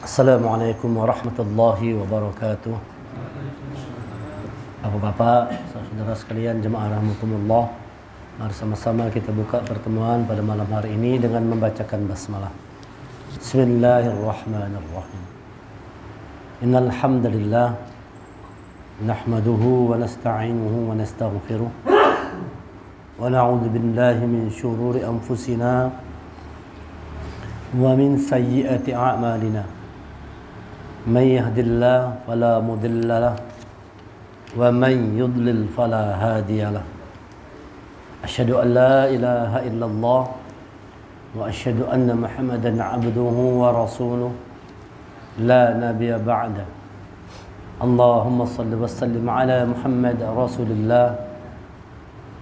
Assalamualaikum warahmatullahi wabarakatuh. Bapak-bapak, saudara sekalian, jemaah rahmatullah, mari sama-sama kita buka pertemuan pada malam hari ini dengan membacakan basmalah. Bismillahirrahmanirrahim. Innal hamdalillah nahmaduhu wa nasta'inuhu wa nastaghfiruh wa na'udzu billahi min shururi anfusina wa min sayyiati a'malina. من يهد الله فلا مضل له ومن يضلل فلا هادي له أشهد أن لا إله إلا الله وأشهد أن محمدا عبده ورسوله لا نبي بعده اللهم صل وسلم على محمد رسول الله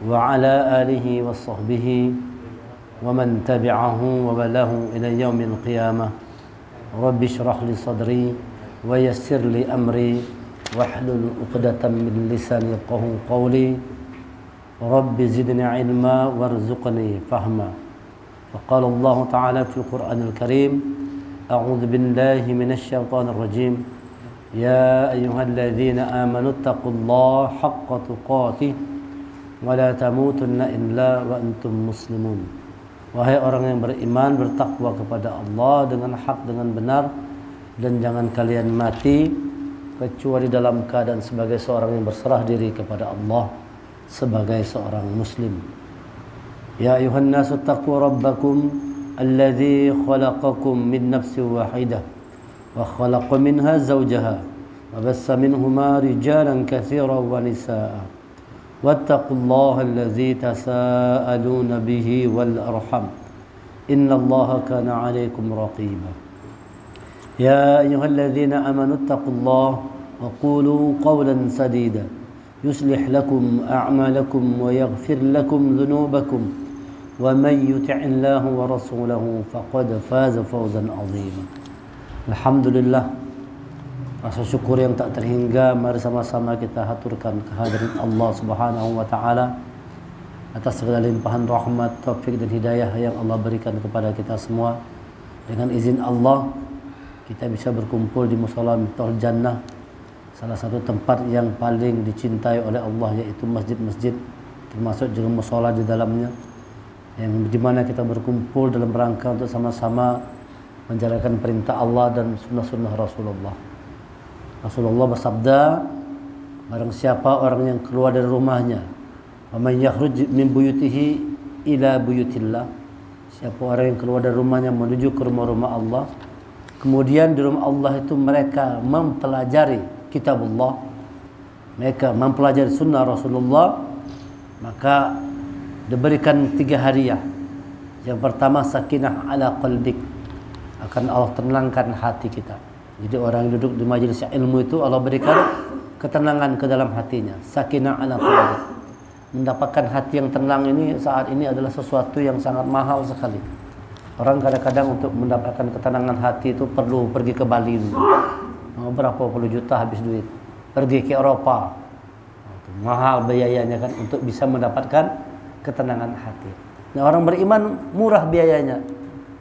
وعلى آله وصحبه ومن تبعه وبله إلى يوم القيامة رب اشرح لي صدري ويسر لي أمري واحلل عقدة من لساني يفقهوا قولي رب زدني علما وارزقني فهما فقال الله تعالى في القرآن الكريم أعوذ بالله من الشيطان الرجيم يا أيها الذين آمنوا اتقوا الله حق تقاته ولا تموتن إلا وأنتم مسلمون. Wahai orang yang beriman, bertakwa kepada Allah dengan hak, dengan benar, dan jangan kalian mati kecuali dalam keadaan sebagai seorang yang berserah diri kepada Allah, sebagai seorang muslim. Ya ayuhan nasu taqu rabbakum alladhi khalaqakum min nafsin wahidah wa khalaqa minha zawjaha wa bassa minhuma rijalan katsiran wa nisaa wattaqullaha alladhi tasaaluna bihi wal arham innallaha kana 'alaykum raqiba. يا أيها الذين آمنوا اتقوا الله وقولوا قولا سديدا يصلح لكم أعمالكم ويغفر لكم ذنوبكم ومن يطع الله ورسوله فقد فاز فوزا عظيما. Alhamdulillah, rasa syukur yang tak terhingga mari sama-sama kita haturkan kehadiran Allah Subhanahu wa taala atas segala limpahan rahmat, taufik dan hidayah yang Allah berikan kepada kita semua. Dengan izin Allah kita bisa berkumpul di musala Miftahul Jannah, salah satu tempat yang paling dicintai oleh Allah, yaitu masjid-masjid, termasuk juga musala di dalamnya, yang dimana kita berkumpul dalam rangka untuk sama-sama menjalankan perintah Allah dan sunnah-sunnah Rasulullah. Rasulullah bersabda, barang siapa orang yang keluar dari rumahnya, wa man yakhruj min buyutihi ila buyutillah, siapa orang yang keluar dari rumahnya menuju ke rumah-rumah Allah, kemudian di rumah Allah itu mereka mempelajari kitabullah, mereka mempelajari sunnah Rasulullah, maka diberikan 3 hadiah. Yang pertama, sakinah ala qalbik, akan Allah tenangkan hati kita. Jadi orang yang duduk di majelis ilmu itu Allah berikan ketenangan ke dalam hatinya. Sakinah ala qalbik, mendapatkan hati yang tenang ini saat ini adalah sesuatu yang sangat mahal sekali. Orang kadang-kadang untuk mendapatkan ketenangan hati itu perlu pergi ke Bali dulu. Berapa puluh juta habis duit. Pergi ke Eropa. Mahal biayanya kan untuk bisa mendapatkan ketenangan hati. Nah, orang beriman murah biayanya.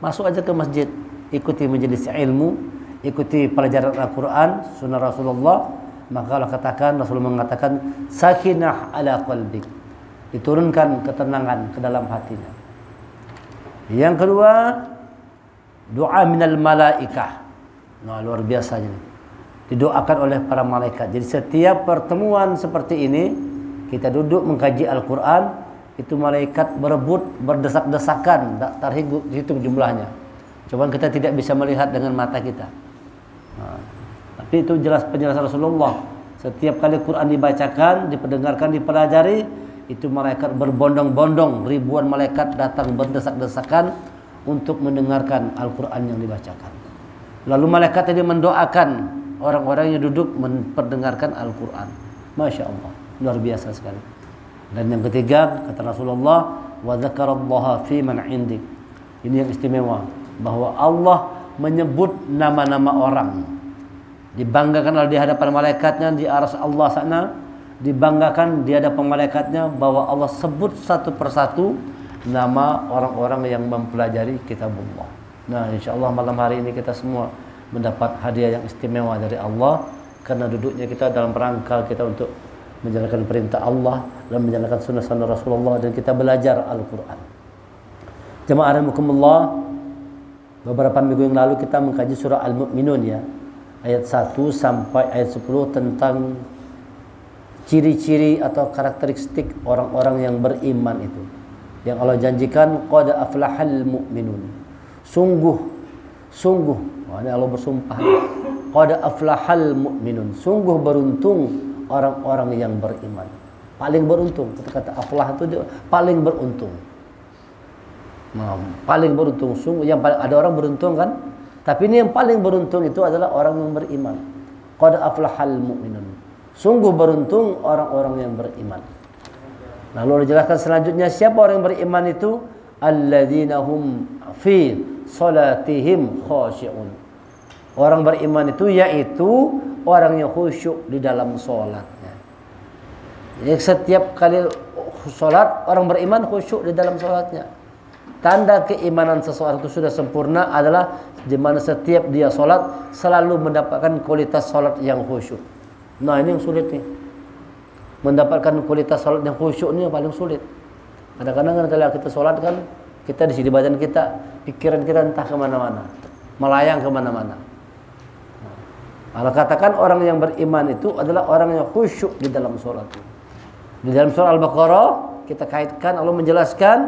Masuk aja ke masjid, ikuti majelis ilmu, ikuti pelajaran Al-Quran, sunnah Rasulullah, maka Allah katakan, Rasul mengatakan sakinah ala qalbik, diturunkan ketenangan ke dalam hatinya. Yang kedua, doa minal malaikah. Nah, luar biasa ini. Didoakan oleh para malaikat. Jadi setiap pertemuan seperti ini, kita duduk mengkaji Al-Quran, itu malaikat berebut, berdesak-desakan, tak terhitung jumlahnya. Cuma kita tidak bisa melihat dengan mata kita. Nah, tapi itu jelas penjelasan Rasulullah. Setiap kali Quran dibacakan, diperdengarkan, dipelajari, itu malaikat berbondong-bondong, ribuan malaikat datang berdesak-desakan untuk mendengarkan Al-Quran yang dibacakan. Lalu malaikat tadi mendoakan orang-orang yang duduk memperdengarkan Al-Quran. Masya Allah, luar biasa sekali. Dan yang ketiga, kata Rasulullah, wa dzakarallaha fi man indik. Ini yang istimewa, bahwa Allah menyebut nama-nama orang. Dibanggakan di hadapan malaikatnya di aras Allah sana, dibanggakan di hadapan malaikatnya bahwa Allah sebut satu persatu nama orang-orang yang mempelajari kitabullah. Nah, insyaallah malam hari ini kita semua mendapat hadiah yang istimewa dari Allah karena duduknya kita dalam rangka kita untuk menjalankan perintah Allah dan menjalankan sunnah-sunnah Rasulullah, dan kita belajar Al-Quran. Jemaah rahimakumullah, beberapa minggu yang lalu kita mengkaji surah Al-Mu'minun ya, ayat 1 sampai ayat 10 tentang ciri-ciri atau karakteristik orang-orang yang beriman itu. Yang Allah janjikan qad aflahal mu'minun. Sungguh, ini Allah bersumpah. Qad aflahal mu'minun. Sungguh beruntung orang-orang yang beriman. Paling beruntung. Kata aflah itu dia paling beruntung. Nah, paling beruntung. Sungguh yang paling, ada orang beruntung kan? Tapi ini yang paling beruntung itu adalah orang yang beriman. Qad aflahal mu'minun. Sungguh beruntung orang-orang yang beriman. Lalu dijelaskan selanjutnya siapa orang yang beriman itu? Alladzina hum fi salatihim khashi'un. Orang beriman itu yaitu orang yang khusyuk di dalam sholatnya. Jadi setiap kali sholat orang beriman khusyuk di dalam sholatnya. Tanda keimanan seseorang itu sudah sempurna adalah di mana setiap dia sholat selalu mendapatkan kualitas sholat yang khusyuk. Nah ini yang sulit nih. Mendapatkan kualitas sholat yang khusyuk ini yang paling sulit. Kadang-kadang kan kalau kita sholat kan kita di sini badan kita, pikiran kita entah kemana-mana, melayang kemana-mana. Kalau katakan orang yang beriman itu adalah orang yang khusyuk di dalam sholat. Di dalam surah Al-Baqarah kita kaitkan Allah menjelaskan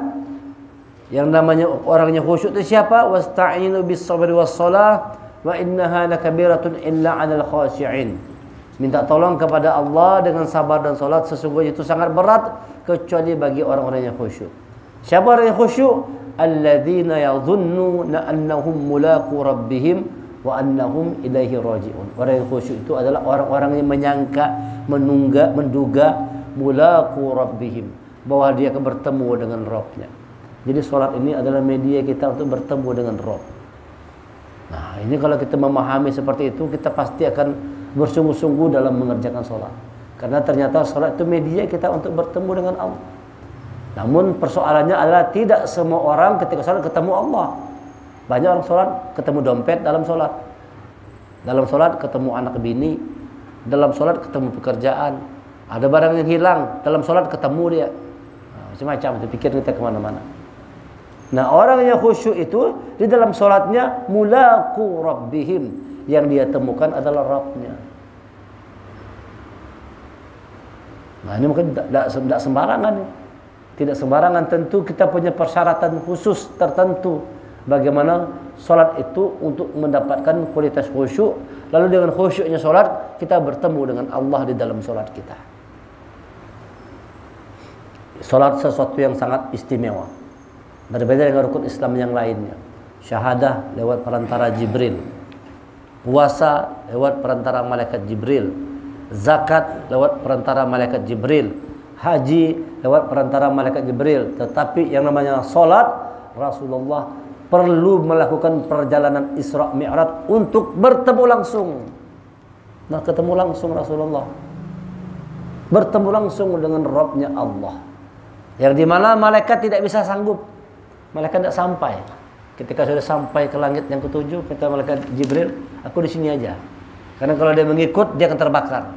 yang namanya orangnya khusyuk itu siapa? Wasta'inu bis sabri was shalah wa innaha lakabiratun illa 'alal khashi'in. Minta tolong kepada Allah dengan sabar dan salat, sesungguhnya itu sangat berat kecuali bagi orang-orang yang khusyuk. Siapa orang yang khusyuk? Alladzina yadhunnuna annahum mulaqu rabbihim wa annahum ilaihi raji'un. Orang yang khusyuk itu adalah orang-orang yang menyangka, menduga mulaqu rabbihim, bahwa dia akan bertemu dengan Rabb-nya. Jadi salat ini adalah media kita untuk bertemu dengan Rabb. Nah, ini kalau kita memahami seperti itu, kita pasti akan bersungguh-sungguh dalam mengerjakan salat. Karena ternyata salat itu media kita untuk bertemu dengan Allah. Namun persoalannya adalah tidak semua orang ketika salat ketemu Allah. Banyak orang sholat ketemu dompet dalam sholat, dalam sholat ketemu anak bini, dalam sholat ketemu pekerjaan, ada barang yang hilang dalam sholat ketemu dia, nah, macam-macam itu pikir kita kemana-mana. Nah orang yang khusyuk itu di dalam sholatnya mulaqu rabbihim, yang dia temukan adalah Rabbnya. Nah ini mungkin tidak sembarangan, tidak sembarangan. Tentu kita punya persyaratan khusus tertentu. Bagaimana sholat itu untuk mendapatkan kualitas khusyuk. Lalu dengan khusyuknya sholat, kita bertemu dengan Allah di dalam sholat kita. Sholat sesuatu yang sangat istimewa, berbeda dengan rukun Islam yang lainnya. Syahadah lewat perantara Jibril, puasa lewat perantara malaikat Jibril, zakat lewat perantara malaikat Jibril, haji lewat perantara malaikat Jibril. Tetapi yang namanya sholat, Rasulullah perlu melakukan perjalanan Isra Mi'raj untuk bertemu langsung. Nah, ketemu langsung Rasulullah, bertemu langsung dengan Rabb-nya Allah, yang dimana malaikat tidak bisa sanggup. Malaikat tidak sampai. Ketika sudah sampai ke langit yang ketujuh, kata malaikat Jibril, aku di sini aja. Karena kalau dia mengikut, dia akan terbakar.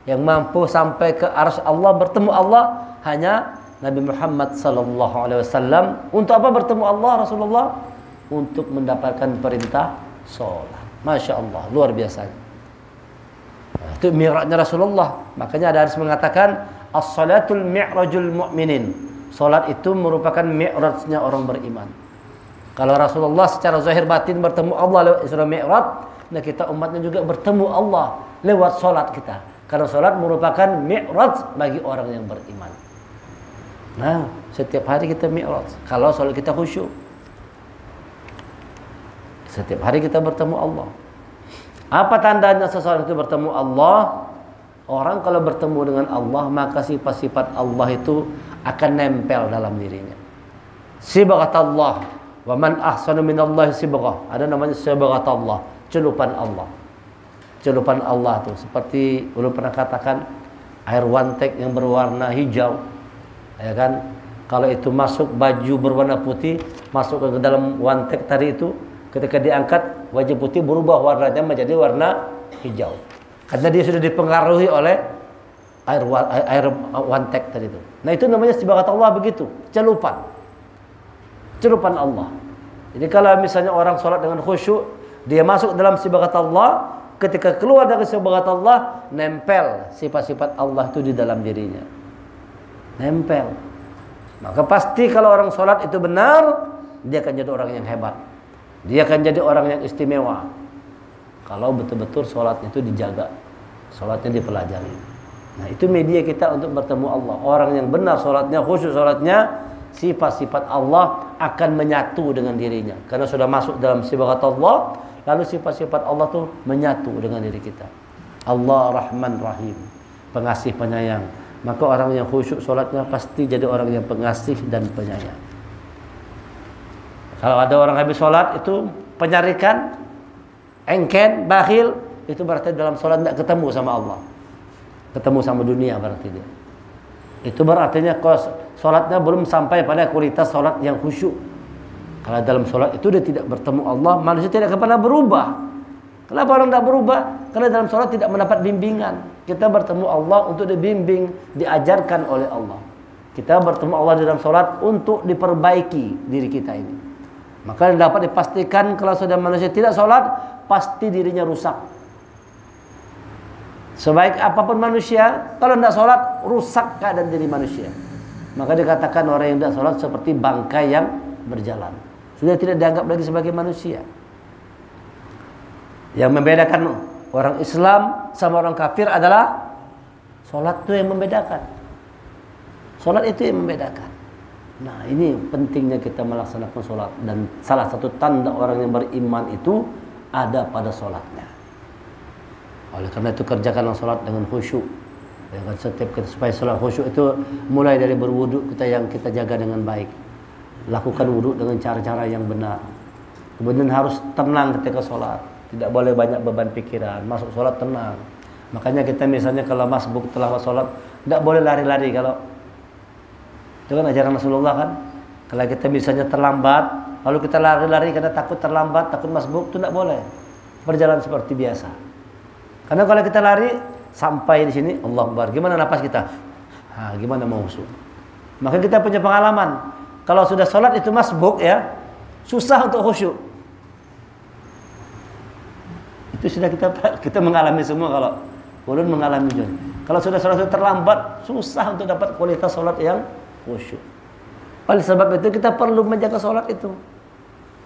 Yang mampu sampai ke arsy Allah, bertemu Allah, hanya Nabi Muhammad SAW. Untuk apa bertemu Allah Rasulullah? Untuk mendapatkan perintah sholat. Masya Allah, luar biasa. Nah, itu mi'rajnya Rasulullah. Makanya ada hadis mengatakan as-salatul mi'rajul mu'minin. Sholat itu merupakan mi'rajnya orang beriman. Kalau Rasulullah secara zahir batin bertemu Allah lewat Isra Mi'raj, nah kita umatnya juga bertemu Allah lewat sholat kita. Karena sholat merupakan mi'raj bagi orang yang beriman. Nah, setiap hari kita mi'raj. Kalau sholat kita khusyuk, setiap hari kita bertemu Allah. Apa tandanya seseorang itu bertemu Allah? Orang kalau bertemu dengan Allah, maka sifat-sifat Allah itu akan nempel dalam dirinya. Sibghatullah, wa man ahsanu minallahi sibghah. Ada namanya sibghatullah, celupan Allah. Celupan Allah itu seperti ulun pernah katakan, air wantek yang berwarna hijau. Ya kan, kalau itu masuk baju berwarna putih, masuk ke dalam wantek tadi itu, Ketika diangkat, wajah putih berubah warnanya menjadi warna hijau. Karena dia sudah dipengaruhi oleh air wantek tadi itu. Nah itu namanya istibagat Allah begitu, celupan Allah. Jadi kalau misalnya orang sholat dengan khusyuk, dia masuk dalam istibagat Allah, ketika keluar dari istibagat Allah, nempel sifat-sifat Allah itu di dalam dirinya. Nempel. Maka pasti kalau orang sholat itu benar, dia akan jadi orang yang hebat. Dia akan jadi orang yang istimewa. Kalau betul-betul sholatnya itu dijaga, sholatnya dipelajari. Nah itu media kita untuk bertemu Allah. Orang yang benar sholatnya, khusyuk sholatnya, sifat-sifat Allah akan menyatu dengan dirinya. Karena sudah masuk dalam sifat Allah, lalu sifat-sifat Allah itu menyatu dengan diri kita. Allah Rahman Rahim, pengasih penyayang. Maka orang yang khusyuk sholatnya pasti jadi orang yang pengasih dan penyayang. Kalau ada orang habis sholat itu penyarikan, engken, bakhil, itu berarti dalam sholat tidak ketemu sama Allah, ketemu sama dunia berarti dia. Itu berartinya kalau sholatnya belum sampai pada kualitas sholat yang khusyuk. Kalau dalam sholat itu dia tidak bertemu Allah, manusia tidak akan pernah berubah. Kenapa orang tidak berubah? Karena dalam sholat tidak mendapat bimbingan. Kita bertemu Allah untuk dibimbing, diajarkan oleh Allah. Kita bertemu Allah dalam sholat untuk diperbaiki diri kita ini. Maka dapat dipastikan kalau sudah manusia tidak sholat, pasti dirinya rusak. Sebaik apapun manusia, kalau tidak sholat, rusak keadaan diri manusia. Maka dikatakan orang yang tidak sholat seperti bangkai yang berjalan. Sudah tidak dianggap lagi sebagai manusia. Yang membedakan orang Islam sama orang kafir adalah sholat itu yang membedakan. Sholat itu yang membedakan. Nah ini pentingnya kita melaksanakan sholat. Dan salah satu tanda orang yang beriman itu ada pada sholatnya. Oleh karena itu kerjakanlah sholat dengan khusyuk. Dengan setiap kita supaya sholat khusyuk itu mulai dari berwudu kita jaga dengan baik. Lakukan wudu dengan cara-cara yang benar. Kemudian harus tenang ketika sholat. Tidak boleh banyak beban pikiran. Masuk sholat tenang. Makanya kita misalnya kalau masbuk telah sholat, tidak boleh lari-lari kalau itu kan ajaran Rasulullah kan. Kalau kita misalnya terlambat, lalu kita lari-lari karena takut terlambat, takut masbuk, itu tidak boleh. Berjalan seperti biasa. Karena kalau kita lari sampai di sini, Allahu Akbar, gimana napas kita? Gimana mau khusyuk? Maka kita punya pengalaman. Kalau sudah sholat itu masbuk ya, susah untuk khusyuk. Itu sudah kita mengalami semua kalau ulun mengalami juga. Kalau sudah sholat terlambat, susah untuk dapat kualitas sholat yang khusyuk. Oleh sebab itu kita perlu menjaga sholat itu.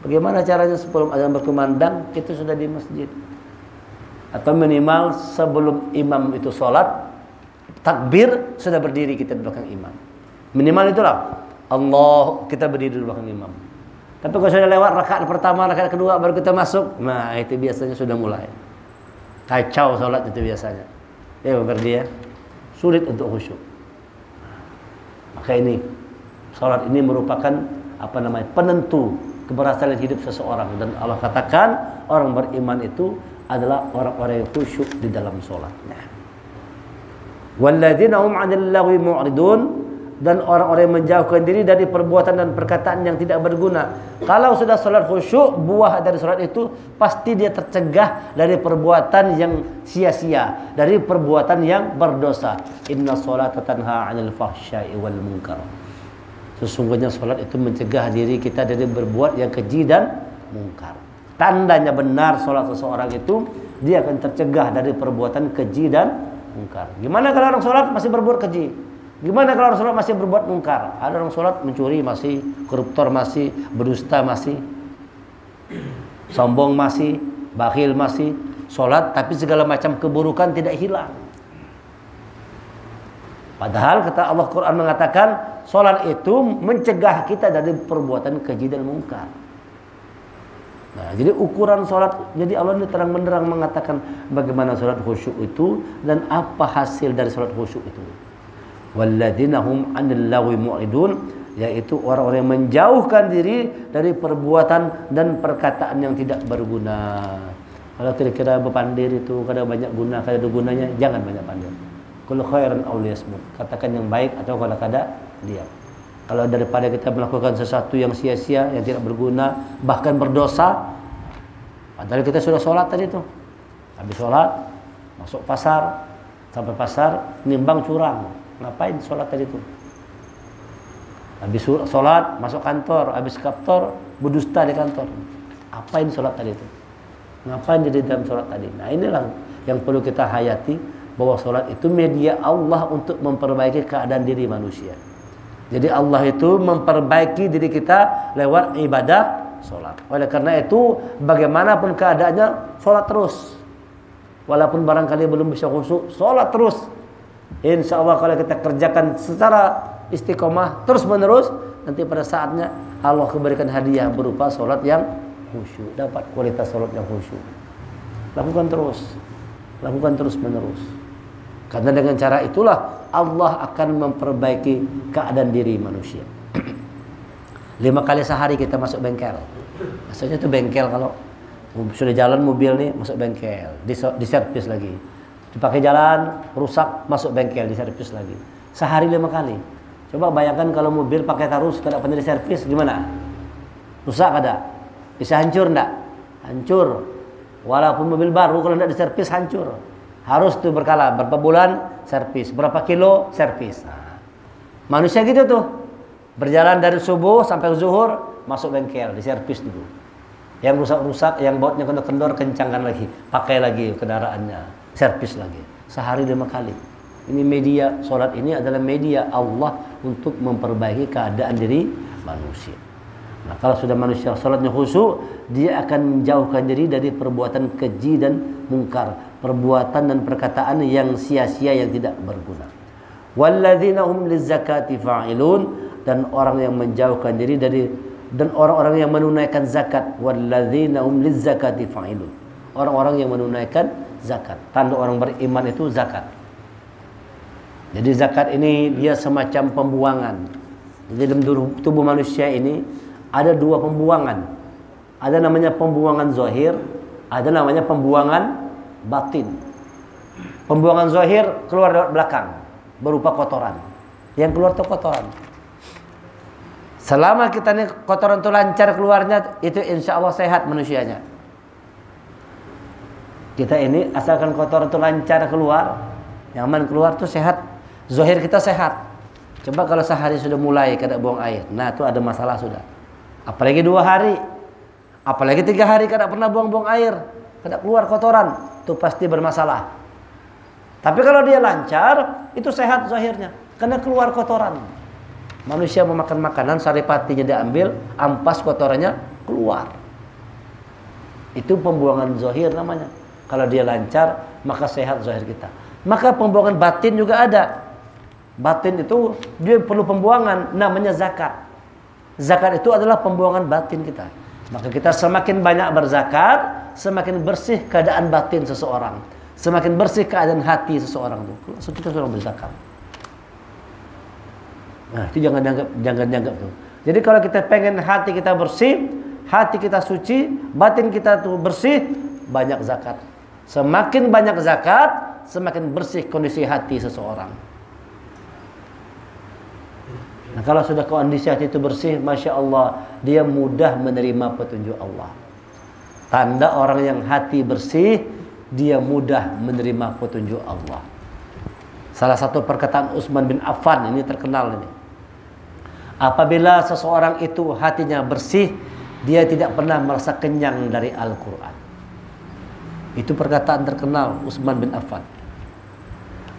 Bagaimana caranya sebelum azan berkumandang itu sudah di masjid. Atau minimal sebelum imam itu sholat, takbir sudah berdiri kita di belakang imam. Minimal itulah. Allah, kita berdiri di belakang imam. Tapi kalau sudah lewat rakaat pertama, rakaat kedua baru kita masuk, nah itu biasanya sudah mulai kacau sholat itu biasanya. Ya berarti ya sulit untuk khusyuk. Maka ini sholat ini merupakan penentu keberhasilan hidup seseorang. Dan Allah katakan orang beriman itu adalah orang-orang yang khusyuk di dalam sholatnya. Walladzina hum 'anil lagwi mu'ridun, dan orang-orang yang menjauhkan diri dari perbuatan dan perkataan yang tidak berguna. Kalau sudah sholat khusyuk, buah dari sholat itu pasti dia tercegah dari perbuatan yang sia-sia, dari perbuatan yang berdosa. Inna sholata tanha 'anil fahsya'i wal munkar. Sesungguhnya sholat itu mencegah diri kita dari berbuat yang keji dan mungkar. Tandanya benar sholat seseorang itu, dia akan tercegah dari perbuatan keji dan mungkar. Gimana kalau orang sholat masih berbuat keji? Gimana kalau orang sholat masih berbuat mungkar? Ada orang sholat mencuri masih, koruptor masih, berdusta masih, sombong masih, bakhil masih, sholat tapi segala macam keburukan tidak hilang. Padahal kata Allah, Quran mengatakan sholat itu mencegah kita dari perbuatan keji dan mungkar. Nah, jadi ukuran sholat, jadi Allah ini terang benderang mengatakan bagaimana sholat khusyuk itu dan apa hasil dari sholat khusyuk itu. Walladzina hum 'anil lagwi mu'ridun, yaitu orang-orang yang menjauhkan diri dari perbuatan dan perkataan yang tidak berguna. Kalau kira-kira berpandir itu kada banyak guna, kada ada gunanya, jangan banyak pandir. Qul khairan aw liyasmut, katakan yang baik atau kalau kada diam. Kalau daripada kita melakukan sesuatu yang sia-sia, yang tidak berguna, bahkan berdosa, Padahal kita sudah sholat tadi tuh. Habis sholat, masuk pasar, sampai pasar, nimbang curang. Ngapain sholat tadi tuh? Habis sholat, masuk kantor, habis kantor, berdusta di kantor. Apain sholat tadi tuh? Ngapain jadi dalam sholat tadi? Nah inilah yang perlu kita hayati, bahwa sholat itu media Allah untuk memperbaiki keadaan diri manusia. Jadi Allah itu memperbaiki diri kita lewat ibadah sholat. Oleh karena itu, bagaimanapun keadaannya, sholat terus. Walaupun barangkali belum bisa khusyuk, sholat terus. Insya Allah kalau kita kerjakan secara istiqomah terus menerus, nanti pada saatnya Allah memberikan hadiah berupa sholat yang khusyuk, dapat kualitas sholat yang khusyuk. Lakukan terus menerus. Karena dengan cara itulah Allah akan memperbaiki keadaan diri manusia. 5 kali sehari kita masuk bengkel. Maksudnya itu bengkel, kalau sudah jalan mobil nih, masuk bengkel, diservis lagi. Dipakai jalan, rusak, masuk bengkel, diservis lagi. Sehari 5 kali. Coba bayangkan kalau mobil pakai tarus, tidak pernah diservis, gimana? Rusak ada? Bisa hancur enggak? Hancur. Walaupun mobil baru, kalau tidak diservis hancur. Harus tuh berkala, berapa bulan servis, berapa kilo servis. Nah, manusia gitu tuh, berjalan dari subuh sampai zuhur, masuk bengkel, diservis dulu. Yang rusak-rusak, yang bautnya kendor-kendor, kencangkan lagi, pakai lagi kendaraannya, servis lagi. Sehari 5 kali. Ini media, sholat ini adalah media Allah untuk memperbaiki keadaan diri manusia. Nah, kalau sudah manusia sholatnya khusyuk, dia akan menjauhkan diri dari perbuatan keji dan mungkar, perbuatan dan perkataan yang sia-sia, yang tidak berguna. Walladzina hum lizzakati fa'ilun, dan orang yang menjauhkan diri dari, dan orang-orang yang menunaikan zakat. Walladzina hum lizzakati fa'ilun, orang-orang yang menunaikan zakat. Tanda orang beriman itu zakat. Jadi zakat ini dia semacam pembuangan. Jadi dalam tubuh manusia ini ada 2 pembuangan. Ada namanya pembuangan zahir, ada namanya pembuangan batin. Pembuangan zahir keluar dari belakang berupa kotoran. Yang keluar itu kotoran. Selama kita ini kotoran itu lancar keluarnya, itu insya Allah sehat manusianya. Kita ini asalkan kotoran itu lancar keluar, nyaman keluar, itu sehat. Zahir kita sehat. Coba kalau sehari sudah mulai kada buang air, nah itu ada masalah sudah. Apalagi 2 hari, apalagi 3 hari kada pernah buang-buang air, kada keluar kotoran, itu pasti bermasalah. Tapi kalau dia lancar, itu sehat zahirnya, karena keluar kotoran. Manusia memakan makanan, saripatinya diambil, ampas kotorannya keluar. Itu pembuangan zahir namanya. Kalau dia lancar, maka sehat zahir kita. Maka pembuangan batin juga ada. Batin itu dia perlu pembuangan, namanya zakat. Zakat itu adalah pembuangan batin kita. Maka kita semakin banyak berzakat, semakin bersih keadaan batin seseorang, semakin bersih keadaan hati seseorang itu. So, kita sudah berzakat. Nah, itu jangan dianggap tuh. Jadi kalau kita pengen hati kita bersih, hati kita suci, batin kita tuh bersih, banyak zakat. Semakin banyak zakat, semakin bersih kondisi hati seseorang. Nah, kalau sudah kondisi hati itu bersih, Masya Allah, dia mudah menerima petunjuk Allah. Tanda orang yang hati bersih, dia mudah menerima petunjuk Allah. Salah satu perkataan Utsman bin Affan, ini terkenal ini. Apabila seseorang itu hatinya bersih, dia tidak pernah merasa kenyang dari Al-Quran. Itu perkataan terkenal Utsman bin Affan.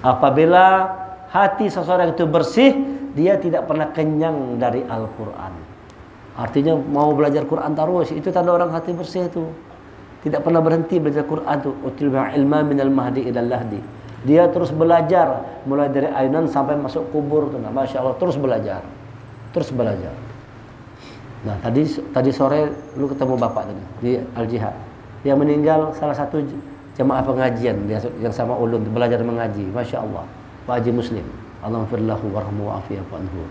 Apabila hati seseorang itu bersih, dia tidak pernah kenyang dari Al-Quran. Artinya mau belajar Quran terus, itu tanda orang hati bersih itu. Tidak pernah berhenti belajar Quran itu. Utilba ilma minal mahdi ilal lahdi. Dia terus belajar, mulai dari ayunan sampai masuk kubur. Nah, Masya Allah, terus belajar. Terus belajar. Nah, tadi sore lu ketemu bapak tadi di Al-Jihad. Yang meninggal salah satu jemaah pengajian yang sama ulun belajar mengaji. Masya Allah, Pak Haji Muslim. Allahumma warhamu wa'afiyahu anhu.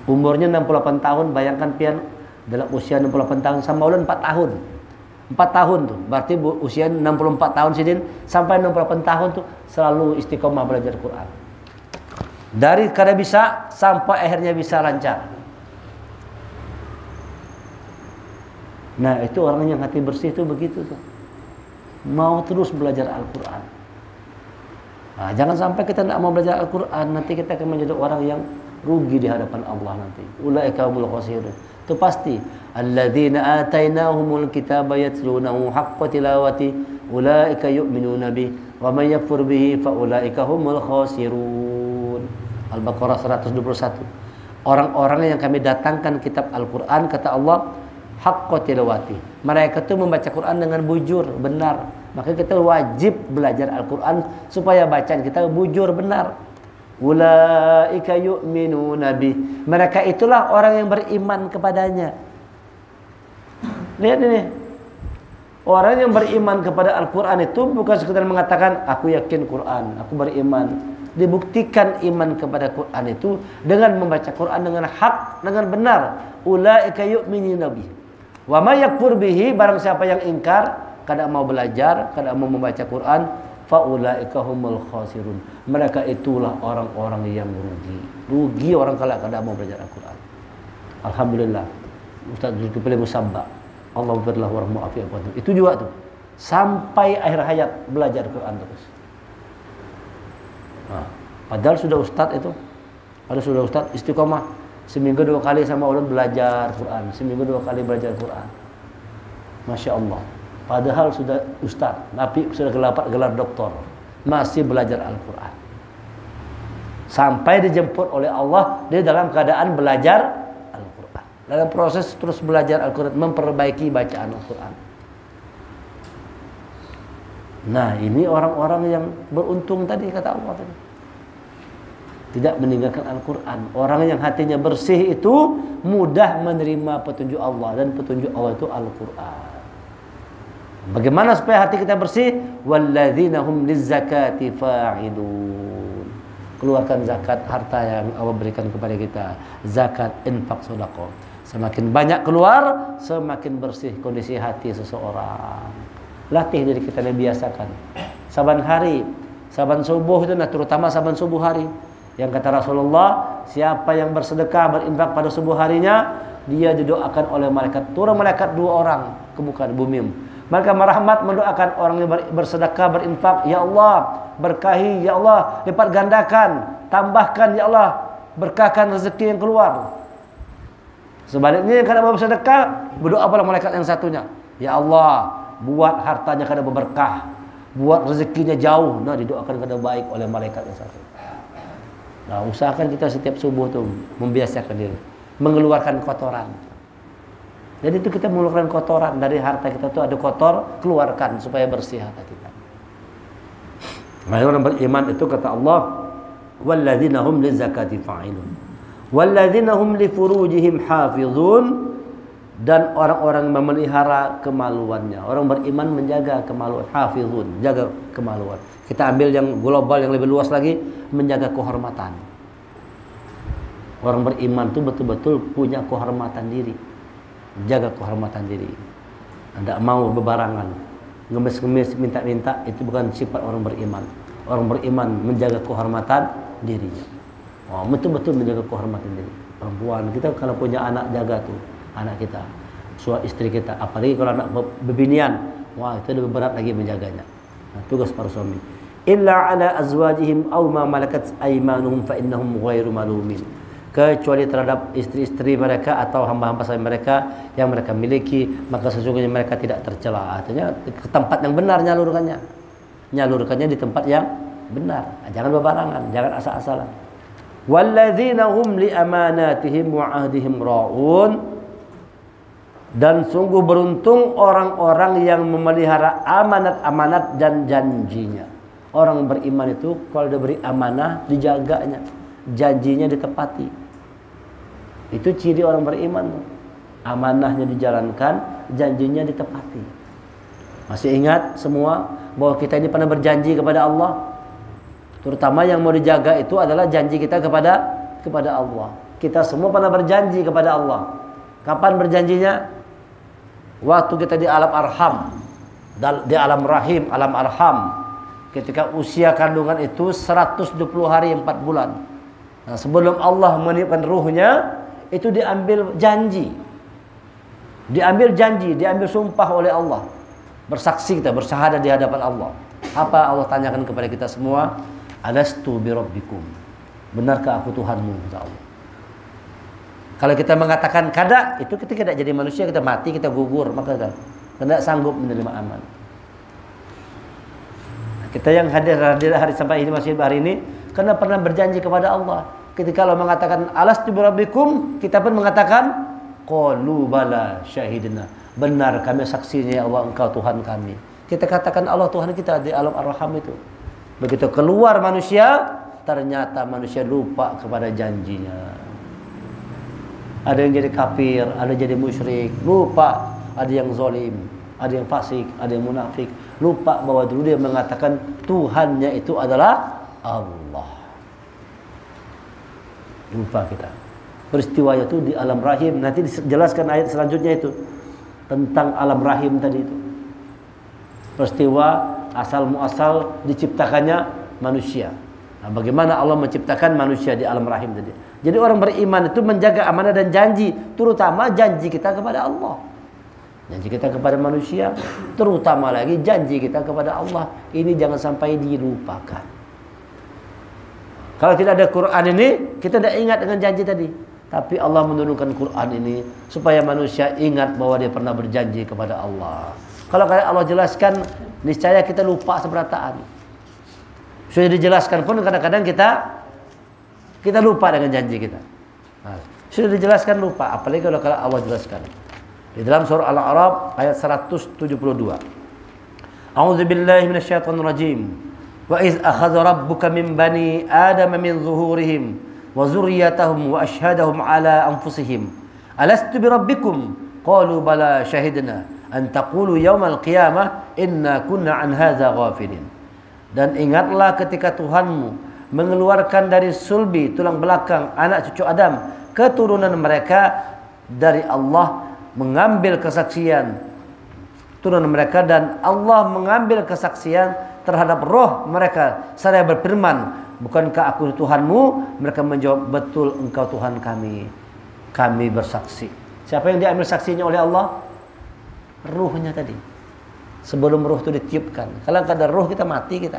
Umurnya 68 tahun, bayangkan pian, dalam usia 68 tahun sama ulun 4 tahun. 4 tahun tuh, berarti usia 64 tahun sidin sampai 68 tahun tuh selalu istiqomah belajar Quran. Dari kada bisa sampai akhirnya bisa lancar. Nah, itu orang yang hati bersih itu begitu tuh. mau terus belajar Al-Quran. Nah, jangan sampai kita tidak mau belajar Al-Quran, nanti kita akan menjadi orang yang rugi di hadapan Allah nanti. Ulaika humul khasirun. Itu pasti. Alladzina atainahumul kitaba yatlunahu haqqa tilawati ulaika yu'minuna bih wa may yakfur bihi fa ulaika humul khasirun. Al-Baqarah 121. Orang-orang yang kami datangkan kitab Al-Quran, kata Allah, haqqa tilawati. Mereka itu membaca Quran dengan bujur, benar. Maka kita wajib belajar Al-Quran supaya bacaan kita bujur, benar. Ulaika yu'minuna bih. Mereka itulah orang yang beriman kepadanya. Lihat ini. Orang yang beriman kepada Al-Quran itu bukan sekedar mengatakan aku yakin Quran, aku beriman. Dibuktikan iman kepada Quran itu dengan membaca Quran dengan hak, dengan benar. Ulaika yu'minuna bih. Wa may yakfur bihi, barang siapa yang ingkar, kada mau belajar, kada mau membaca Quran, fa ulaika humul khasirun. Mereka itulah orang-orang yang rugi. Rugi orang kalau kada mau belajar Al-Quran. Alhamdulillah. Ustaz Zulkifli Musabba, Allah firlahu warahmu afi'akum. Itu juga tuh. Sampai akhir hayat belajar Quran terus. Nah, padahal sudah ustaz itu. Padahal sudah ustaz istiqomah. Seminggu 2 kali sama ulun belajar Quran. Seminggu 2 kali belajar Quran. Masya Allah. Padahal sudah ustaz, tapi sudah gelar doktor, masih belajar Al-Quran. Sampai dijemput oleh Allah dia dalam keadaan belajar Al-Quran. Dalam proses terus belajar Al-Quran, memperbaiki bacaan Al-Quran. Nah, ini orang-orang yang beruntung tadi, kata Allah tadi. Tidak meninggalkan Al-Quran. Orang yang hatinya bersih itu mudah menerima petunjuk Allah, dan petunjuk Allah itu Al-Quran. Bagaimana supaya hati kita bersih? Walladzina hum lizzakati fa'ilun. Keluarkan zakat harta yang Allah berikan kepada kita. Zakat, infak, sedekah. Semakin banyak keluar, semakin bersih kondisi hati seseorang. Latih diri kita, biasakan. Saban hari, saban subuh itu, nah terutama saban subuh hari. Yang kata Rasulullah, siapa yang bersedekah, berinfak pada subuh harinya, dia didoakan oleh malaikat. Turun malaikat 2 orang ke muka bumi. Maka merahmat mendoakan orang yang bersedekah, berinfak, ya Allah berkahi, ya Allah lipat gandakan, tambahkan, ya Allah berkahkan rezeki yang keluar. Sebaliknya yang kada mau bersedekah, berdoa pada malaikat yang satunya, ya Allah buat hartanya kada berberkah, buat rezekinya jauh. Nah, didoakan kada baik oleh malaikat yang satu. Nah, usahakan kita setiap subuh tuh membiasakan diri mengeluarkan kotoran. Jadi itu kita mengeluarkan kotoran dari harta kita, tuh ada kotor, keluarkan supaya bersih harta kita. Nah, orang beriman itu kata Allah, walladzina hum lizakati fa'ilun, walladzina hum li furujihim hafizun, dan orang-orang memelihara kemaluannya. Orang beriman menjaga kemaluan, hafizun, jaga kemaluan. Kita ambil yang global, yang lebih luas lagi, menjaga kehormatan. Orang beriman itu betul-betul punya kehormatan diri. Jaga kehormatan diri. Tidak mau bebarangan, ngemis-ngemis, minta-minta, itu bukan sifat orang beriman. Orang beriman menjaga kehormatan dirinya. Oh, betul-betul menjaga kehormatan diri. Perempuan kita kalau punya anak, jaga tuh anak kita, suami istri kita. Apalagi kalau anak bebinian, wah itu lebih berat lagi menjaganya. Nah, tugas para suami. Illa ala azwajihim aw ma malakat aymanuhum fa innahum ghairu malumin. Kecuali terhadap istri-istri mereka atau hamba-hamba sahaya mereka yang mereka miliki, maka sesungguhnya mereka tidak tercela. Artinya ke tempat yang benar nyalurkannya. Nyalurkannya di tempat yang benar. Jangan bebarangan, jangan asal-asalan. Walladzina hum li amanatihim wa ahdihim ra'un. Dan sungguh beruntung orang-orang yang memelihara amanat-amanat dan janjinya. Orang beriman itu kalau diberi amanah dijaganya, janjinya ditepati. Itu ciri orang beriman. Amanahnya dijalankan, janjinya ditepati. Masih ingat semua bahwa kita ini pernah berjanji kepada Allah. Terutama yang mau dijaga itu adalah janji kita kepada Allah. Kita semua pernah berjanji kepada Allah. Kapan berjanjinya? Waktu kita di alam arham, di alam rahim, alam arham. Ketika usia kandungan itu 120 hari 4 bulan. Nah, sebelum Allah meniupkan ruhnya, itu diambil janji. Diambil janji, diambil sumpah oleh Allah. bersaksi kita, bersyahadat di hadapan Allah. Apa Allah tanyakan kepada kita semua? Alastu birabbikum, benarkah aku Tuhanmu, kata Allah. Kalau kita mengatakan kada, itu kita tidak jadi manusia, kita mati, kita gugur, maka tidak sanggup menerima amal. Kita yang hadir hari sampai ini, masih hari ini, karena pernah berjanji kepada Allah. Ketika Allah mengatakan alastu birabbikum, kita pun mengatakan qalu bala syahidna, benar kami saksinya ya Allah, engkau Tuhan kami. Kita katakan Allah Tuhan kita di alam ar-raham itu. Begitu keluar manusia, ternyata manusia lupa kepada janjinya. Ada yang jadi kafir, ada yang jadi musyrik, lupa. Ada yang zalim, ada yang fasik, ada yang munafik, lupa bahwa dulu dia mengatakan Tuhannya itu adalah Allah. Lupa kita. Peristiwanya itu di alam rahim. Nanti dijelaskan ayat selanjutnya itu tentang alam rahim tadi itu. Peristiwa asal muasal diciptakannya manusia. Nah, bagaimana Allah menciptakan manusia di alam rahim tadi. Jadi orang beriman itu menjaga amanah dan janji, terutama janji kita kepada Allah. Janji kita kepada manusia, terutama lagi janji kita kepada Allah. Ini jangan sampai dilupakan. Kalau tidak ada Quran ini, kita tidak ingat dengan janji tadi. Tapi Allah menurunkan Quran ini supaya manusia ingat bahwa dia pernah berjanji kepada Allah. Kalau kayak Allah jelaskan, niscaya kita lupa seberataan. Sudah dijelaskan pun kadang-kadang kita lupa dengan janji kita. Nah, sudah dijelaskan lupa, apalagi kalau Allah jelaskan. Di dalam surah Al-A'raf ayat 172. A'udzu billahi minasyaitonir rajim. Wa iz akhadha rabbuka min bani Adama min zuhurihim wa dzurriyyatahum wa asyhadahum ala anfusihim alastu birabbikum qalu bala syahidna an taqulu yaumal qiyamah inna kunna an hadza ghafilin. Dan ingatlah ketika Tuhanmu mengeluarkan dari sulbi tulang belakang anak cucu Adam keturunan mereka dari Allah, mengambil kesaksian turunan mereka, dan Allah mengambil kesaksian terhadap roh mereka seraya berfirman, bukankah aku Tuhanmu? Mereka menjawab, betul engkau Tuhan kami. Kami bersaksi. Siapa yang diambil saksinya oleh Allah? Ruhnya tadi. Sebelum ruh itu ditiupkan. Kalau ada ruh kita mati kita.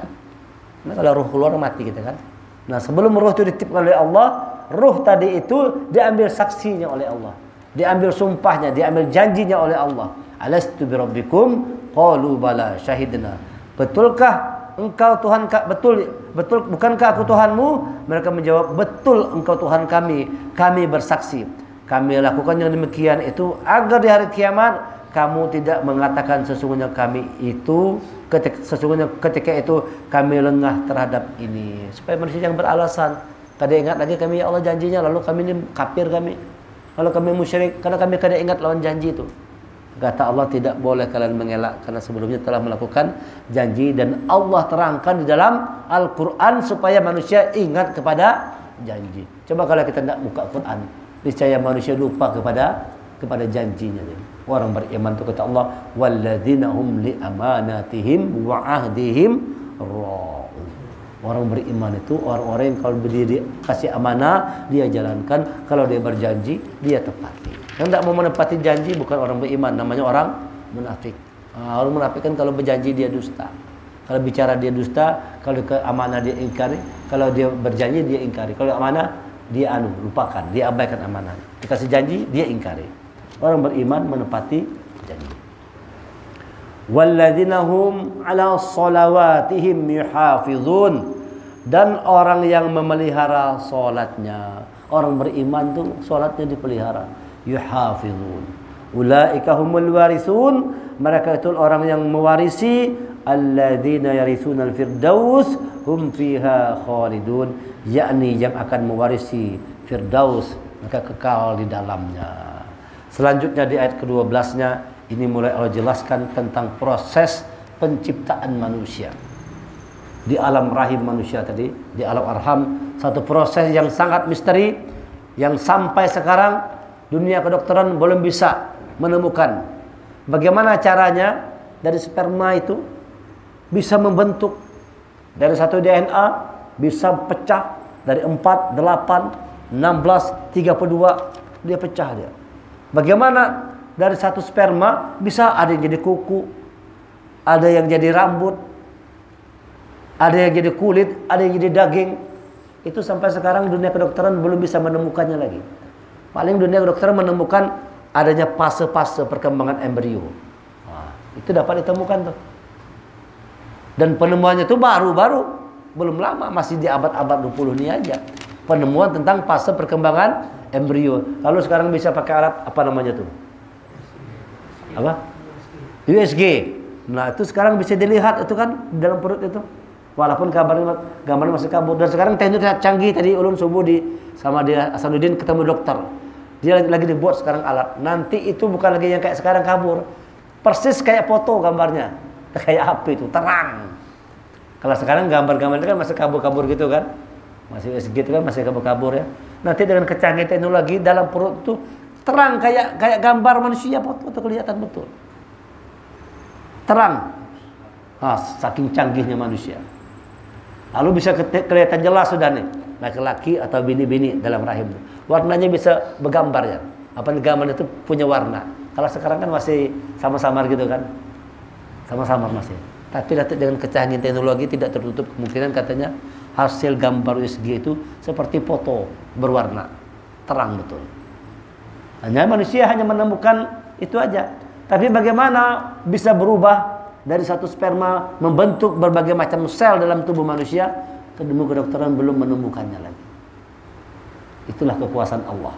Nah, kalau ruh keluar mati kita kan. Nah, sebelum ruh itu ditiupkan oleh Allah, ruh tadi itu diambil saksinya oleh Allah. Diambil sumpahnya, diambil janjinya oleh Allah. Alastu birabbikum qalu bala syahidna. Betulkah engkau Tuhan? Betul, bukankah aku Tuhanmu? Mereka menjawab, betul engkau Tuhan kami. Kami bersaksi. Kami lakukan yang demikian itu agar di hari kiamat kamu tidak mengatakan sesungguhnya kami itu ketika itu kami lengah terhadap ini. Supaya manusia yang beralasan, kada ingat lagi kami ya Allah janjinya, lalu kami ini kafir kami. Kalau kami musyrik karena kami kada ingat lawan janji itu. Kata Allah, tidak boleh kalian mengelak karena sebelumnya telah melakukan janji, dan Allah terangkan di dalam Al-Quran supaya manusia ingat kepada janji. Coba kalau kita tidak buka Quran, niscaya manusia lupa kepada janjinya. Orang beriman itu kata Allah, walladzina hum li amanatihim wa ahdihim ra'un. Orang beriman itu orang-orang yang kalau berdiri kasih amanah dia jalankan, kalau dia berjanji dia tepati. Yang tidak mau menepati janji bukan orang beriman, namanya orang munafik. Orang munafik kan kalau berjanji dia dusta, kalau bicara dia dusta, kalau ke amanah dia ingkari, kalau dia berjanji dia ingkari, kalau amanah dia lupakan, dia abaikan amanah. Dikasih janji dia ingkari. Orang beriman menepati janji. Walladzina hum ala sholawatihim yuhafizun. Dan orang yang memelihara salatnya, orang beriman tuh salatnya dipelihara. Yuhafizun. Ulaika humul warisun. Mereka itu orang yang mewarisi. Alladzina yaritsunal firdaus hum fiha khalidun. Yakni yang akan mewarisi firdaus, mereka kekal di dalamnya. Selanjutnya di ayat ke-12-nya ini mulai Allah jelaskan tentang proses penciptaan manusia. Di alam rahim manusia tadi, di alam arham, satu proses yang sangat misteri yang sampai sekarang dunia kedokteran belum bisa menemukan bagaimana caranya dari sperma itu bisa membentuk dari satu DNA bisa pecah dari 4, 8, 16, 32 dia pecah dia. Bagaimana dari satu sperma bisa ada yang jadi kuku, ada yang jadi rambut, ada yang jadi kulit, ada yang jadi daging. Itu sampai sekarang dunia kedokteran belum bisa menemukannya lagi. Paling dunia kedokteran menemukan adanya fase-fase perkembangan embrio. Nah, itu dapat ditemukan tuh. Dan penemuannya itu baru-baru, belum lama, masih di abad-abad 20 ini aja. Penemuan tentang fase perkembangan embrio. Lalu sekarang bisa pakai alat apa namanya tuh? Apa? USG. Nah, itu sekarang bisa dilihat itu kan di dalam perut itu. Walaupun gambarnya masih kabur. Dan sekarang teknik canggih, tadi ulun subuh sama dia Hasanuddin ketemu dokter. Dia lagi dibuat sekarang alat. Nanti itu bukan lagi yang kayak sekarang kabur. Persis kayak foto gambarnya. Kayak api itu, terang. Kalau sekarang gambar-gambar itu kan masih kabur-kabur gitu kan. Masih USG itu kan masih kabur-kabur ya. Nanti dengan kecanggihan teknologi dalam perut itu terang kayak gambar manusia, foto itu kelihatan betul. Terang. Nah, saking canggihnya manusia. Lalu bisa kelihatan jelas sudah nih, laki-laki atau bini-bini dalam rahim. Warnanya bisa bergambar ya. Apa gambar itu punya warna. Kalau sekarang kan masih sama-samar gitu kan. Sama-samar masih. Tapi dengan kecanggihan teknologi tidak tertutup kemungkinan katanya hasil gambar USG itu seperti foto berwarna. Terang betul. Hanya manusia hanya menemukan itu aja. Tapi bagaimana bisa berubah dari satu sperma membentuk berbagai macam sel dalam tubuh manusia, ilmu kedokteran belum menemukannya lagi. Itulah kekuasaan Allah.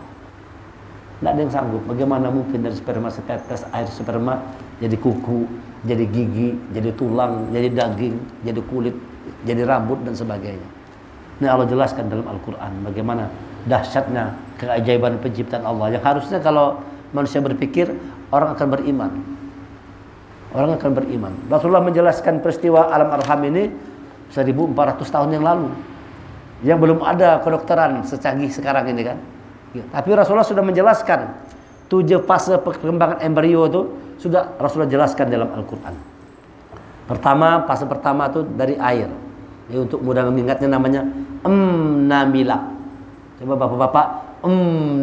Tidak ada yang sanggup. Bagaimana mungkin dari sperma setetes air sperma jadi kuku, jadi gigi, jadi tulang, jadi daging, jadi kulit, jadi rambut dan sebagainya. Ini Allah jelaskan dalam Al-Quran bagaimana dahsyatnya keajaiban penciptaan Allah. Yang harusnya kalau manusia berpikir, orang akan beriman. Orang akan beriman. Rasulullah menjelaskan peristiwa alam arham ini 1400 tahun yang lalu. Yang belum ada kedokteran secanggih sekarang ini kan. Ya, tapi Rasulullah sudah menjelaskan 7 fase perkembangan embrio itu sudah Rasulullah jelaskan dalam Al-Quran. Fase pertama itu dari air. Ya, untuk mudah mengingatnya namanya namilak. Coba bapak-bapak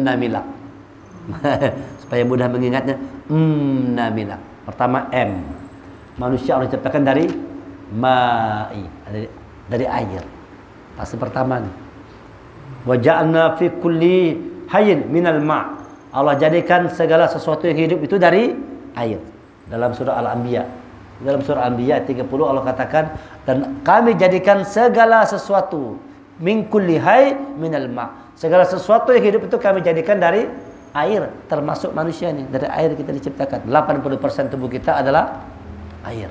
namilak. Supaya mudah mengingatnya namilak. Pertama M. Manusia Allah ciptakan dari ma'i, dari air. Fase pertama nih. Wa ja'alna fi kulli hayyin minal ma'. Allah jadikan segala sesuatu yang hidup itu dari air. Dalam surah Al-Anbiya. Dalam surah Al-Anbiya 30 Allah katakan, dan kami jadikan segala sesuatu min kulli hayy minal ma'. Segala sesuatu yang hidup itu kami jadikan dari air, termasuk manusia nih. Dari air kita diciptakan. 80% tubuh kita adalah air.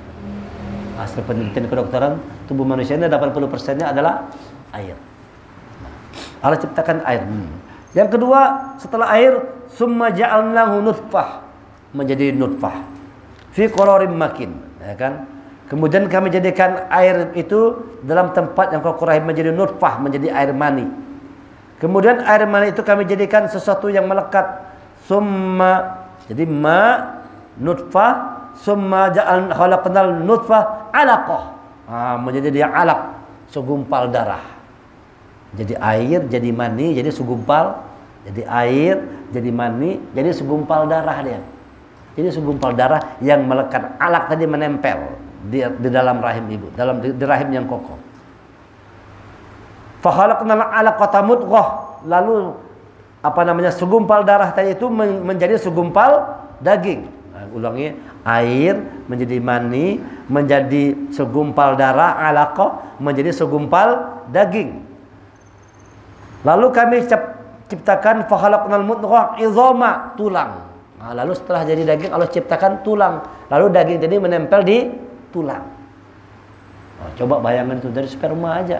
Hasil penelitian kedokteran, tubuh manusia ini 80%-nya adalah air. Allah ciptakan air. Yang kedua, setelah air, summa ja'alnahu nutfah, menjadi nutfah. Fi qararin makin, ya kan? Kemudian kami jadikan air itu dalam tempat yang kokoh menjadi nutfah, menjadi air mani. Kemudian air mani itu kami jadikan sesuatu yang melekat. Summa, jadi ma nutfah, summa ja'al khalaqnal nutfah alaqah. Menjadi dia alaq, segumpal darah. Jadi air, jadi mani, jadi segumpal. Jadi air, jadi mani, jadi segumpal darah dia. Jadi segumpal darah yang melekat. Alaq tadi menempel di dalam rahim ibu, di rahim yang kokoh. Fa khalaqnal alaqata mudghah, lalu segumpal darah tadi itu menjadi segumpal daging. Nah, ulangi, air menjadi mani, menjadi segumpal darah, alaqah menjadi segumpal daging. Lalu kami ciptakan fa khalaqnal mudghah izama, tulang. Nah, lalu setelah jadi daging Allah ciptakan tulang. Lalu daging tadi menempel di tulang. Nah, coba bayangkan itu dari sperma aja.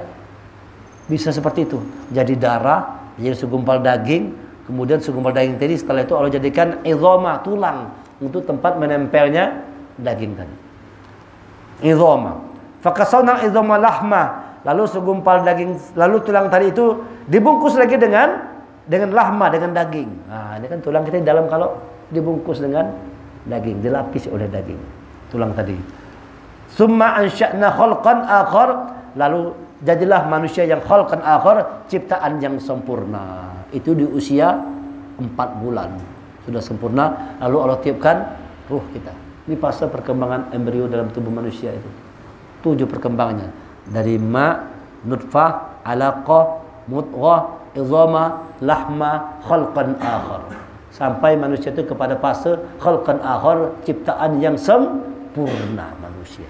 Bisa seperti itu. Jadi darah, jadi segumpal daging, kemudian segumpal daging tadi setelah itu Allah jadikan izama, tulang, untuk tempat menempelnya daging tadi. Izama. Fakasawna izama lahma. Lalu segumpal daging, lalu tulang tadi itu dibungkus lagi dengan lahma, dengan daging. Nah, ini kan tulang kita di dalam kalau dibungkus dengan daging, dilapisi oleh daging. Tulang tadi. Summa ansha'na khalqan akhar, lalu jadilah manusia yang khalqan akhar, ciptaan yang sempurna. Itu di usia 4 bulan sudah sempurna. Lalu Allah tiupkan ruh kita. Ini fase perkembangan embrio dalam tubuh manusia itu. 7 perkembangannya. Dari ma, nutfah, alaqah, mudghah, izama, lahma, khalqan akhar. Sampai manusia itu kepada fase khalqan akhar, ciptaan yang sempurna manusia.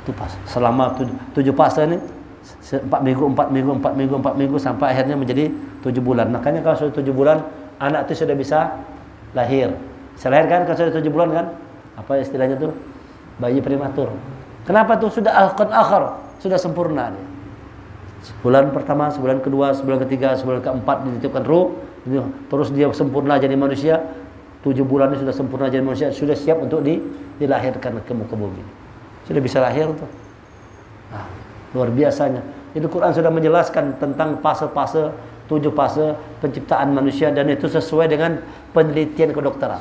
Itu fase. Selama 7 fase ini 4 minggu sampai akhirnya menjadi 7 bulan. Makanya kalau sudah 7 bulan anak itu sudah bisa lahir. Bisa lahir kan kalau sudah 7 bulan kan? Apa istilahnya tuh? Bayi prematur. Kenapa tuh? Sudah alqan akhar, sudah sempurna dia. Sebulan pertama, sebulan kedua, sebulan ketiga, sebulan keempat dititipkan ruh, terus dia sempurna jadi manusia. 7 bulan ini sudah sempurna jadi manusia, sudah siap untuk dilahirkan ke muka bumi. Sudah bisa lahir tuh. Nah, luar biasanya. Jadi Quran sudah menjelaskan tentang fase-fase, 7 fase penciptaan manusia, dan itu sesuai dengan penelitian kedokteran.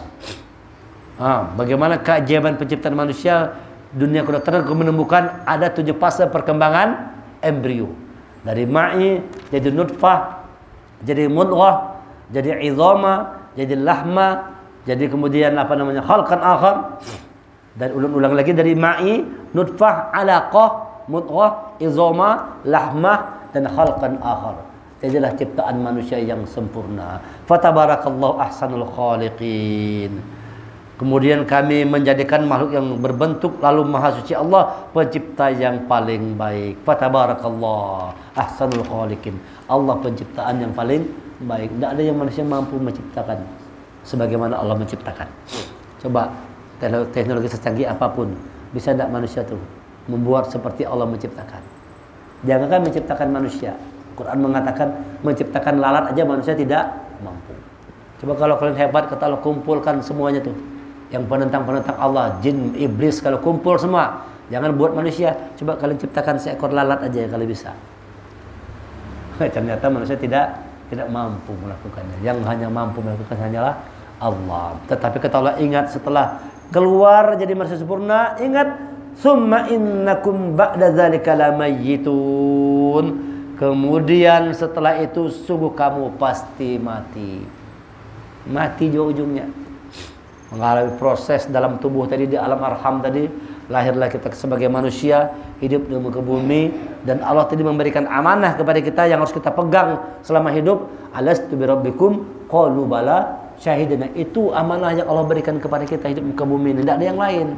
Bagaimana keajaiban penciptaan manusia, dunia kedokteran menemukan ada 7 fase perkembangan embrio. Dari ma'i jadi nutfah, jadi mudghah, jadi izama, jadi lahma, jadi kemudian khalqan akhar. Dan ulang-ulang lagi dari ma'i, nutfah, alaqah, mudghah, izama, lahma, dan khalqan akhar. Jadilah ciptaan manusia yang sempurna. Fatabarakallahu ahsanul khaliqin. Kemudian kami menjadikan makhluk yang berbentuk, lalu maha suci Allah pencipta yang paling baik. Fatabarakallah ahsanul khaliqin. Allah penciptaan yang paling baik. Tidak ada yang manusia mampu menciptakan sebagaimana Allah menciptakan. Coba teknologi secanggih apapun, bisa tidak manusia tuh membuat seperti Allah menciptakan? Jangankan menciptakan manusia, Quran mengatakan menciptakan lalat aja manusia tidak mampu. Coba kalau kalian hebat, kata Allah kumpulkan semuanya tuh, yang penentang-penentang Allah, jin, iblis, kalau kumpul semua, jangan buat manusia, coba kalian ciptakan seekor lalat aja kalau bisa. Ternyata manusia tidak mampu melakukannya. Yang hanya mampu melakukan hanyalah Allah. Tetapi kata Allah, ingat setelah keluar jadi manusia sempurna, ingat summa innakum ba'da dzalika lamayyitun. Kemudian setelah itu sungguh kamu pasti mati. Mati juga ujungnya. Mengalami proses dalam tubuh tadi, di alam arham tadi, lahirlah kita sebagai manusia, hidup di muka bumi, dan Allah tadi memberikan amanah kepada kita yang harus kita pegang selama hidup. Alastu birabbikum qalu bala syahidina. Itu amanah yang Allah berikan kepada kita hidup di muka bumi ini, tidak ada yang lain.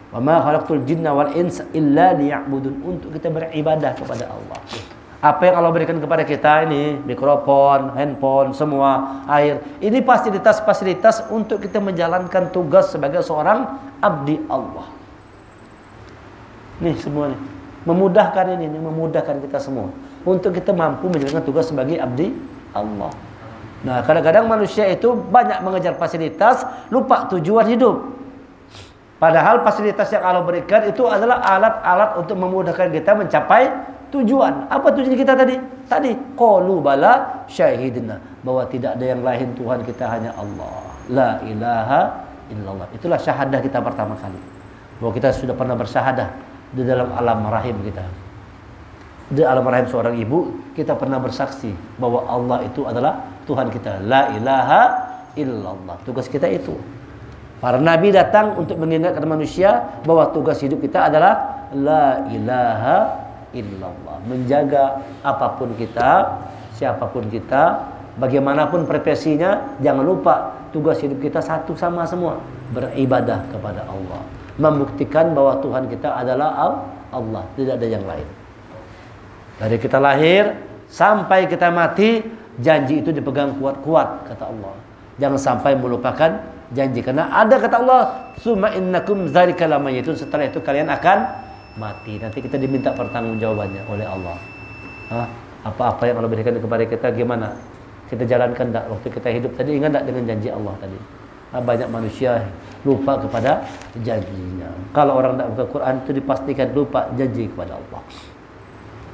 Wa ma khalaqtul jinna wal insa illa liya'budun, untuk kita beribadah kepada Allah. Apa yang Allah berikan kepada kita ini, mikrofon, handphone, semua, air, ini fasilitas-fasilitas untuk kita menjalankan tugas sebagai seorang abdi Allah. Nih semua nih, memudahkan ini, memudahkan kita semua untuk kita mampu menjalankan tugas sebagai abdi Allah. Nah, kadang-kadang manusia itu banyak mengejar fasilitas, lupa tujuan hidup. Padahal fasilitas yang Allah berikan itu adalah alat-alat untuk memudahkan kita mencapai tujuan. Apa tujuan kita tadi? Qalu bala syahidna, bahwa tidak ada yang lain Tuhan kita hanya Allah. La ilaha illallah. Itulah syahadah kita pertama kali. Bahwa kita sudah pernah bersyahadah di dalam alam rahim kita. Di alam rahim seorang ibu, kita pernah bersaksi bahwa Allah itu adalah Tuhan kita. La ilaha illallah. Tugas kita itu. Para nabi datang untuk mengingatkan manusia bahwa tugas hidup kita adalah la ilaha illallah. Menjaga apapun kita, siapapun kita, bagaimanapun profesinya, jangan lupa tugas hidup kita satu sama semua, beribadah kepada Allah, membuktikan bahwa Tuhan kita adalah Allah, tidak ada yang lain. Dari kita lahir sampai kita mati, janji itu dipegang kuat-kuat, kata Allah. Jangan sampai melupakan janji, karena ada kata Allah, summa innakum dzalika lamayitun, setelah itu kalian akan mati. Nanti kita diminta pertanggungjawabannya oleh Allah. Apa-apa yang Allah berikan kepada kita, gimana kita jalankan tak waktu kita hidup tadi? Ingat tak dengan janji Allah tadi? Banyak manusia lupa kepada janjinya. Kalau orang tidak buka Quran itu dipastikan lupa janji kepada Allah.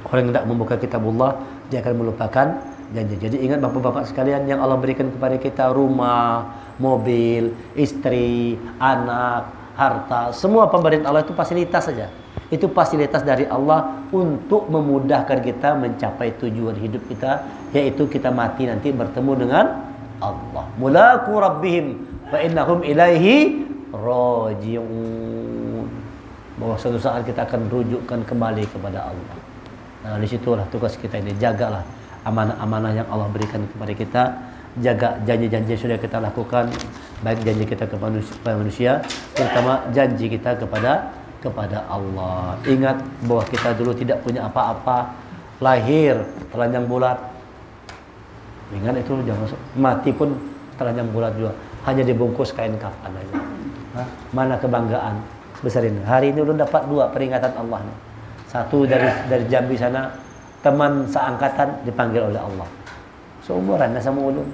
Orang yang tidak membuka kitabullah, dia akan melupakan janji. Jadi ingat bapak-bapak sekalian, yang Allah berikan kepada kita rumah, mobil, istri, anak, harta, semua pemberian Allah itu fasilitas saja. Itu fasilitas dari Allah untuk memudahkan kita mencapai tujuan hidup kita, yaitu kita mati nanti bertemu dengan Allah. Mulaku rabbihim fa innahum ilaihi raji'un. Bahwa suatu saat kita akan rujukkan kembali kepada Allah. Nah, disitulah tugas kita ini, jagalah amanah-amanah yang Allah berikan kepada kita, jaga janji-janji yang sudah kita lakukan, baik janji kita kepada manusia, terutama janji kita kepada Allah. Ingat bahwa kita dulu tidak punya apa-apa, lahir telanjang bulat. Ingat itu, jangan mati pun telanjang bulat juga, hanya dibungkus kain kafan aja. Mana kebanggaan sebesar ini. Hari ini udah dapat 2 peringatan Allah nih. Satu dari Jambi sana, teman seangkatan dipanggil oleh Allah. Seumuran sama ulun.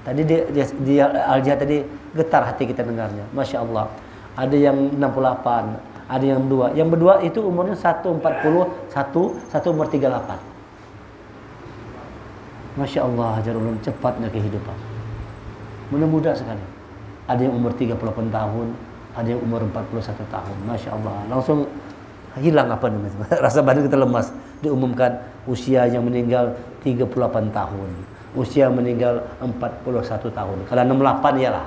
Tadi dia Al-Jihad tadi getar hati kita dengarnya. Masya Allah. Ada yang 68, ada yang 2. Yang berdua itu umurnya 141, satu umur 38. Masya Allah, hajar ulun cepatnya kehidupan. Mudah-mudah sekali. Ada yang umur 38 tahun, ada yang umur 41 tahun. Masya Allah, langsung hilang apa namanya, rasa badan kita lemas. Diumumkan usia yang meninggal 38 tahun, usia yang meninggal 41 tahun. Kalau 68 iyalah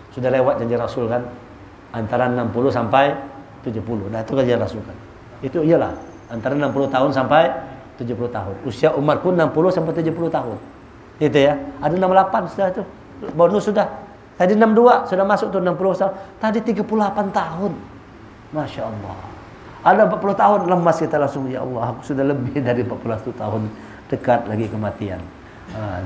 sudah lewat janji Rasul kan, antara 60 sampai 70. Nah itu kan janji Rasul kan, itu iyalah antara 60 tahun sampai 70 tahun. Usia umatku 60 sampai 70 tahun. Itu ya. Ada 68 sudah itu. Bonus sudah. Tadi 62 sudah masuk tuh 60 tahun. Tadi 38 tahun. Masya Allah. Ada 40 tahun lemas kita langsung, ya Allah, aku sudah lebih dari 41 tahun, dekat lagi kematian.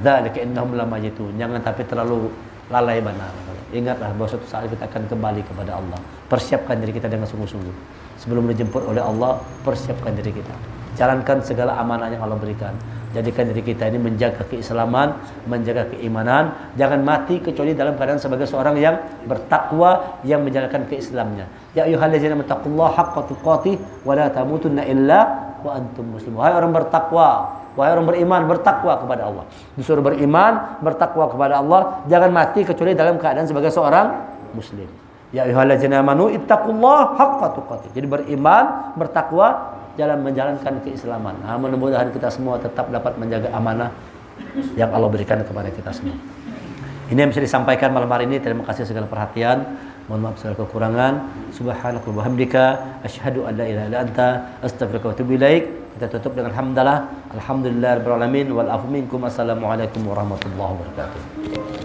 Dzalika innahum lamayitun. Jangan tapi terlalu lalai benar. Ingatlah bahwa suatu saat kita akan kembali kepada Allah. Persiapkan diri kita dengan sungguh-sungguh. Sebelum dijemput oleh Allah, persiapkan diri kita. Jalankan segala amanah yang Allah berikan. Jadikan diri kita ini menjaga keislaman, menjaga keimanan. Jangan mati kecuali dalam keadaan sebagai seorang yang bertakwa, yang menjalankan keislamannya. Ya ayyuhallazina taqullaha haqqa tuqatih wa la tamutunna illa wa antum muslimun. Wahai orang bertakwa, wahai orang beriman, bertakwa kepada Allah. Disuruh beriman, bertakwa kepada Allah. Jangan mati kecuali dalam keadaan sebagai seorang muslim. Ya ayyuhallazina amanu ittaqullaha haqqa tuqatih. Jadi beriman, bertakwa, jalan menjalankan keislaman. Mudah-mudahan kita semua tetap dapat menjaga amanah yang Allah berikan kepada kita semua. Ini yang bisa disampaikan malam hari ini. Terima kasih segala perhatian. Mohon maaf segala kekurangan. Subhanaka wa bihamdika asyhadu an la ilaha illa anta astaghfiruka wa atubu ilaik. Kita tutup dengan hamdalah. Alhamdulillahirabbil alamin wal afu minkum. Assalamualaikum warahmatullahi wabarakatuh.